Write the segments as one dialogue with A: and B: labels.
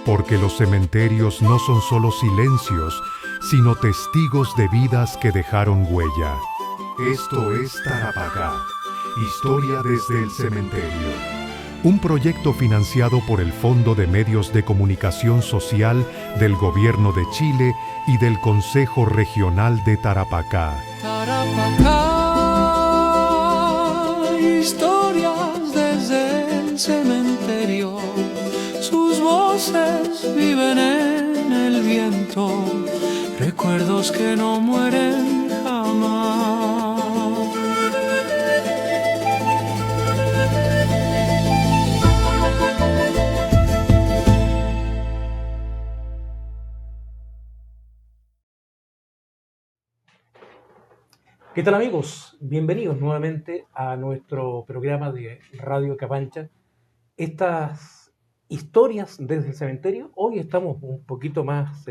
A: porque los cementerios no son solo silencios, sino testigos de vidas que dejaron huella. Esto es Tarapacá, historia desde el cementerio. Un proyecto financiado por el Fondo de Medios de Comunicación Social del Gobierno de Chile y del Consejo Regional de Tarapacá.
B: Tarapacá, historias desde el cementerio. Sus voces viven en el viento, recuerdos que no mueren jamás.
C: ¿Qué tal, amigos? Bienvenidos nuevamente a nuestro programa de Radio Capancha. Estas historias desde el cementerio. Hoy estamos un poquito más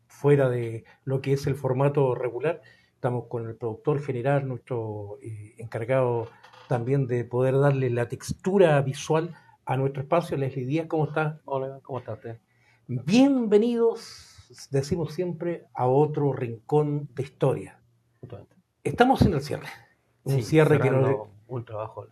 C: fuera de lo que es el formato regular. Estamos con el productor general, nuestro encargado también de poder darle la textura visual a nuestro espacio. Leslie Díaz, ¿cómo está?
D: Hola, ¿cómo está usted?
C: Bienvenidos, decimos siempre, a otro rincón de historia.
D: Justamente.
C: Estamos en el cierre. Un
D: Sí,
C: cierre que
D: cerrando un trabajo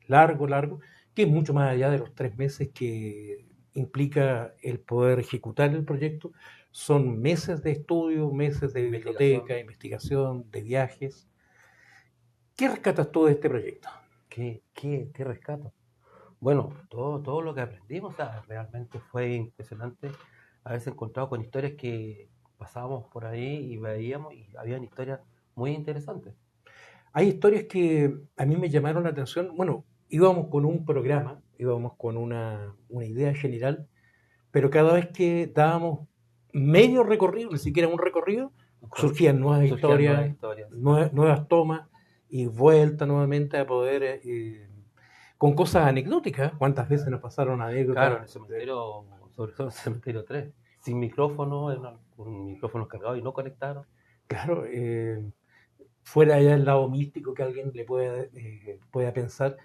C: largo, que es mucho más allá de los 3 meses que implica el poder ejecutar el proyecto. Son meses de estudio, meses de biblioteca, investigación, de viajes. ¿Qué rescatas tú de este proyecto?
D: ¿Qué rescato? Bueno, todo lo que aprendimos, o sea, realmente fue impresionante haberse encontrado con historias que pasábamos por ahí y veíamos, y habían historias muy interesantes.
C: Hay historias que a mí me llamaron la atención. Bueno, íbamos con un programa, íbamos con una idea general, pero cada vez que dábamos medio recorrido, ni siquiera un recorrido, surgían nuevas historias, nuevas tomas y vuelta nuevamente a poder, con cosas anecdóticas. ¿Cuántas veces nos pasaron anécdotas?
D: Claro, en el cementerio, sobre todo en el cementerio 3, sin micrófono, con micrófonos cargados y no conectaron.
C: Claro, fuera allá el lado místico que alguien le pueda pensar.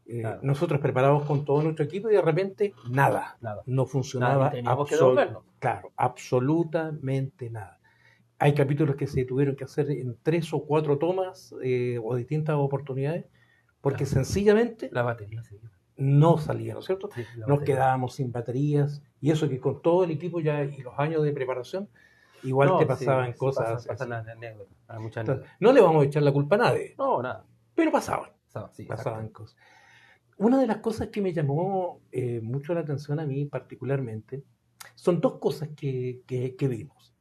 D: Claro.
C: Nosotros preparados con todo nuestro equipo y de repente nada. No funcionaba.
D: Teníamos que devolvernos.
C: Claro, absolutamente nada. Hay capítulos que se tuvieron que hacer en 3 o 4 tomas o distintas oportunidades porque sencillamente
D: la batería
C: no salía, ¿no es cierto?
D: Sí,
C: Nos quedábamos sin baterías y eso que con todo el equipo ya y los años de preparación igual te pasaban cosas.
D: Pasan anécdotas, muchas
C: anécdotas. No le vamos a echar la culpa a nadie.
D: No, nada.
C: Pero pasaban.
D: Sí,
C: pasaban cosas. Una de las cosas que me llamó mucho la atención a mí particularmente son 2 cosas que vimos.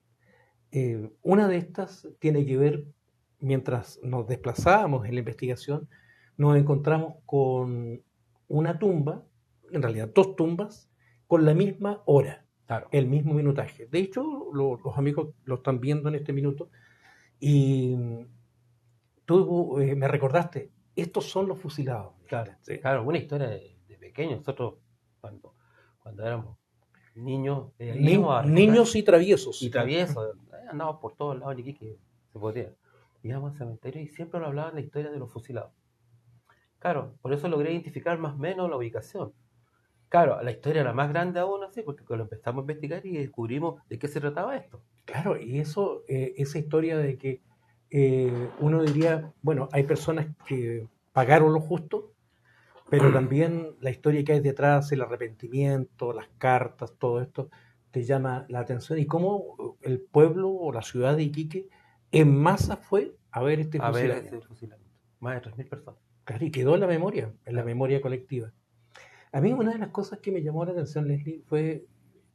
C: Una de estas tiene que ver, mientras nos desplazábamos en la investigación, nos encontramos con una tumba, en realidad 2 tumbas, con la misma hora.
D: Claro.
C: El mismo minutaje. De hecho, los amigos lo están viendo en este minuto y tú me recordaste, estos son los fusilados.
D: Claro, sí. Claro, una historia de pequeños. Nosotros, cuando éramos niños,
C: niños y traviesos.
D: Andábamos por todos lados en Iquique, se podía. Íbamos al cementerio y siempre nos hablaban la historia de los fusilados. Claro, por eso logré identificar más o menos la ubicación. Claro, la historia era más grande aún así, porque lo empezamos a investigar y descubrimos de qué se trataba esto.
C: Claro, y eso, esa historia de que uno diría, bueno, hay personas que pagaron lo justo, pero también la historia que hay detrás, el arrepentimiento, las cartas, todo esto, te llama la atención. Y cómo el pueblo o la ciudad de Iquique en masa fue a ver este fusilamiento.
D: Más de 3.000 personas.
C: Claro, y quedó en la memoria, la memoria colectiva. A mí una de las cosas que me llamó la atención, Leslie, fue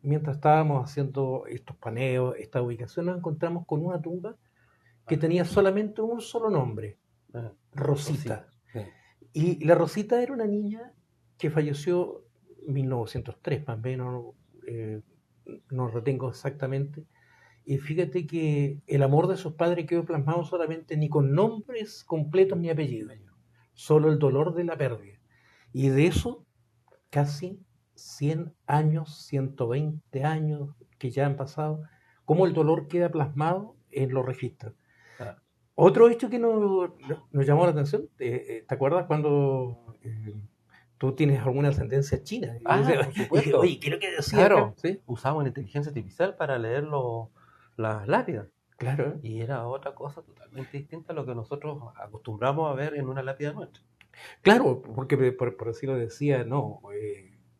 C: mientras estábamos haciendo estos paneos, esta ubicación, nos encontramos con una tumba que tenía solamente un solo nombre, Rosita.
D: Sí.
C: Y la Rosita era una niña que falleció en 1903, más o menos, no retengo exactamente. Y fíjate que el amor de sus padres quedó plasmado solamente ni con nombres completos ni apellidos, solo el dolor de la pérdida. Y de eso casi 100 años, 120 años que ya han pasado, cómo el dolor queda plasmado en los registros. Otro hecho que nos llamó la atención, ¿te acuerdas cuando tú tienes alguna ascendencia china. Y
D: Ah,
C: dice,
D: por supuesto.
C: oye, ¿qué es lo que decía
D: Claro,
C: acá? ¿Sí?
D: usamos la inteligencia artificial para leer las lápidas.
C: Claro, ¿eh?
D: Y era otra cosa totalmente distinta a lo que nosotros acostumbramos a ver en una lápida nuestra.
C: Claro, porque por así lo decía, no,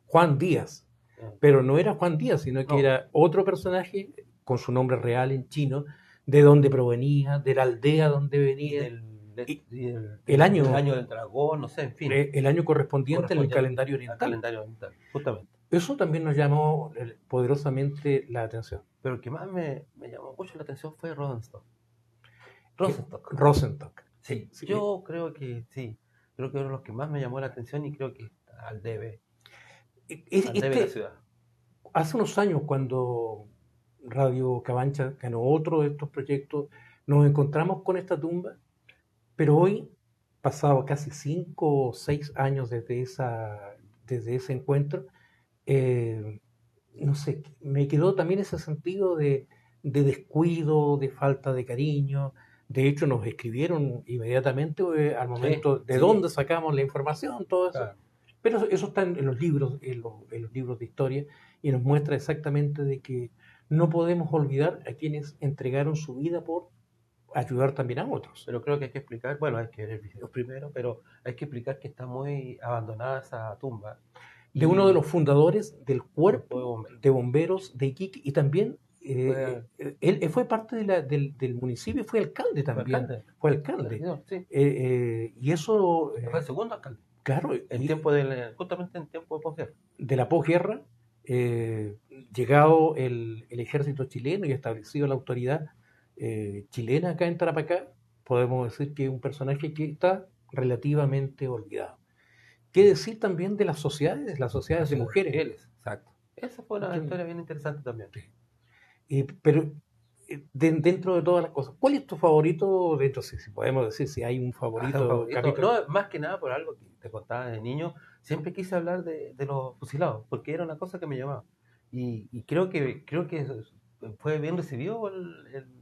C: Juan Díaz,
D: Eh,
C: pero no era Juan Díaz, sino que
D: No,
C: era otro personaje con su nombre real en chino, de dónde provenía, de la aldea donde
D: y
C: venía,
D: del,
C: y
D: y el,
C: el año,
D: el año del dragón, no sé, en fin,
C: el año correspondiente en el
D: correspondiente
C: calendario
D: al
C: oriental.
D: calendario oriental, justamente.
C: Eso también nos llamó poderosamente la atención.
D: Pero el que más me llamó mucho la atención fue Rosenstock.
C: Que-
D: Rosenstock.
C: Rosenstock.
D: Sí,
C: Sí.
D: yo creo que sí. Creo que uno de los que más me llamó la atención y creo que está al debe de la ciudad.
C: Hace unos años, cuando Radio Cabancha ganó otro de estos proyectos, nos encontramos con esta tumba, pero hoy, pasado casi 5 o 6 años desde ese encuentro, eh, no sé, me quedó también ese sentido de descuido, de falta de cariño. De hecho, nos escribieron inmediatamente al momento de
D: sí.
C: dónde sacamos la información, todo eso.
D: Claro.
C: Pero eso está en los libros, en los libros de historia, y nos muestra exactamente de que no podemos olvidar a quienes entregaron su vida por ayudar también a otros.
D: Pero creo que hay que explicar, bueno, hay que ver el video primero, pero hay que explicar que está muy abandonada esa tumba.
C: De uno de los fundadores del
D: Cuerpo
C: cuerpo
D: de bomberos.
C: de bomberos de Iquique, y también él fue parte del municipio, fue alcalde
D: Fue
C: también,
D: alcalde.
C: fue alcalde.
D: Regidor, sí.
C: Y eso,
D: Fue el segundo alcalde.
C: claro,
D: En
C: y
D: tiempo justamente en tiempo de posguerra.
C: de la posguerra, llegado el ejército chileno y establecido la autoridad chilena acá en Tarapacá, podemos decir que es un personaje que está relativamente olvidado. ¿Qué decir también de las sociedades de mujeres?
D: Exacto. Esa fue una historia bien interesante también.
C: Pero dentro de todas las cosas, ¿cuál es tu favorito dentro? Si podemos decir si hay un favorito capítulo.
D: No, más que nada por algo que te contaba de niño, siempre quise hablar de los fusilados, porque era una cosa que me llamaba. Y creo que fue bien recibido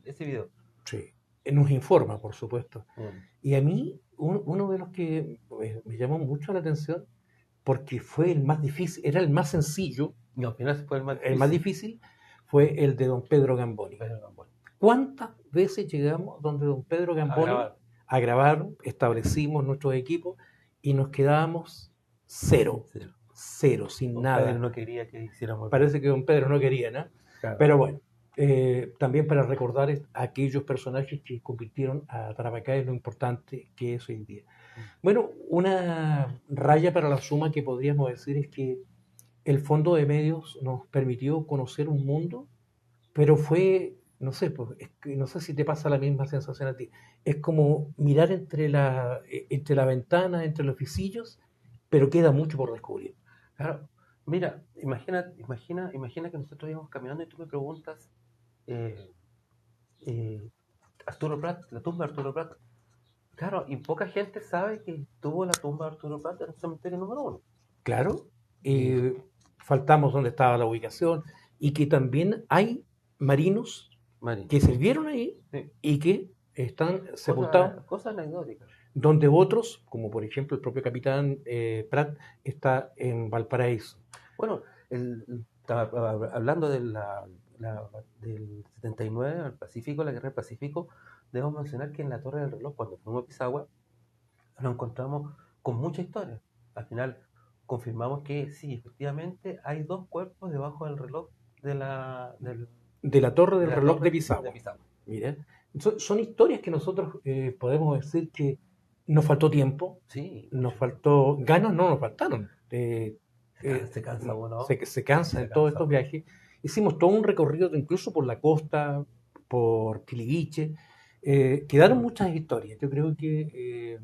D: ese video.
C: Sí, nos informa, por supuesto.
D: Mm.
C: Y a mí, uno de los que me llamó mucho la atención, porque fue el más difícil, era el más sencillo,
D: Y al final fue
C: el más difícil fue el de don Pedro Gamboni.
D: Pedro Gamboni.
C: ¿Cuántas veces llegamos donde don Pedro Gamboni a grabar, establecimos nuestros equipos y nos quedábamos cero, sin
D: Don
C: nada?
D: Pedro no quería que hiciéramos.
C: Parece que don Pedro no quería, ¿no?
D: Claro.
C: Pero bueno, también para recordar a aquellos personajes que convirtieron a Tarapacá en lo importante que es hoy en día. Bueno, una raya para la suma que podríamos decir es que el Fondo de Medios nos permitió conocer un mundo, pero fue, no sé, pues, no sé si te pasa la misma sensación a ti. Es como mirar entre la ventana, entre los visillos, pero queda mucho por descubrir.
D: Claro. Mira, imagina que nosotros íbamos caminando y tú me preguntas, Arturo Prat, la tumba de Arturo Prat. Claro, y poca gente sabe que tuvo la tumba de Arturo Prat en el cementerio número 1.
C: Claro, faltamos donde estaba la ubicación, y que también hay marinos que sirvieron ahí,
D: sí,
C: y que están sepultados,
D: cosas anecdóticas.
C: donde otros, como por ejemplo el propio capitán Prat, está en Valparaíso.
D: Bueno, hablando del 79 al Pacífico, la guerra del Pacífico, debemos mencionar que en la Torre del Reloj, cuando fuimos a Pisagua, nos encontramos con mucha historia. Al final confirmamos que sí, efectivamente hay 2 cuerpos debajo del reloj de la
C: Torre del Reloj de Pisagua.
D: Pisagua.
C: Mira, son historias que nosotros podemos decir que nos faltó tiempo,
D: Sí,
C: nos faltó ganas, no nos faltaron.
D: se cansa uno.
C: Se cansa en todos estos viajes. Hicimos todo un recorrido incluso por la costa, por Quiliviche. Quedaron muchas historias. Yo creo que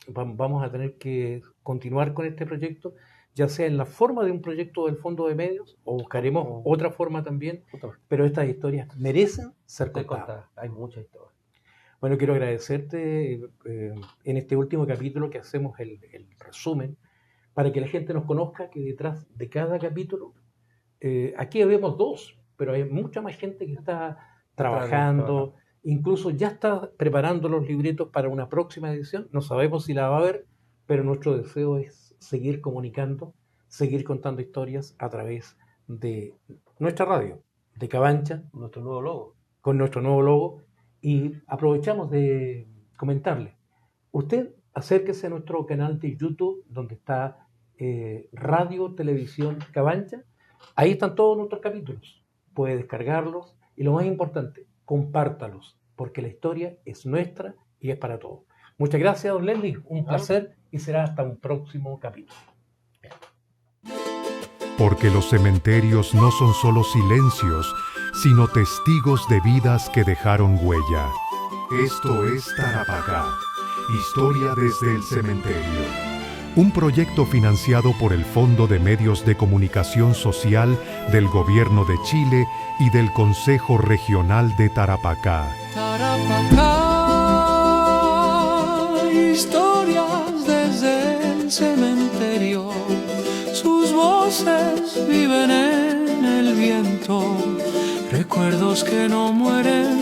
C: vamos a tener que continuar con este proyecto, ya sea en la forma de un proyecto del Fondo de Medios, o buscaremos otra forma también, pero estas historias merecen ser contadas.
D: Hay muchas historias.
C: Bueno, quiero agradecerte en este último capítulo que hacemos el resumen, para que la gente nos conozca que detrás de cada capítulo, aquí vemos 2, pero hay mucha más gente que está trabajando, incluso ya está preparando los libretos para una próxima edición. No sabemos si la va a haber, pero nuestro deseo es seguir comunicando, seguir contando historias a través de nuestra radio, de Cabancha,
D: Nuestro nuevo logo.
C: con nuestro nuevo logo. Y aprovechamos de comentarle, usted acérquese a nuestro canal de YouTube, donde está Radio Televisión Cabancha. Ahí están todos nuestros capítulos. Puede descargarlos y lo más importante, compártalos, porque la historia es nuestra y es para todos. Muchas gracias, don Leslie. Un placer y será hasta un próximo capítulo.
A: Porque los cementerios no son solo silencios, sino testigos de vidas que dejaron huella. Esto es Tarapacá, historia desde el cementerio. Un proyecto financiado por el Fondo de Medios de Comunicación Social del Gobierno de Chile y del Consejo Regional de Tarapacá.
B: Tarapacá, historias desde el cementerio. Sus voces viven en el viento, recuerdos que no mueren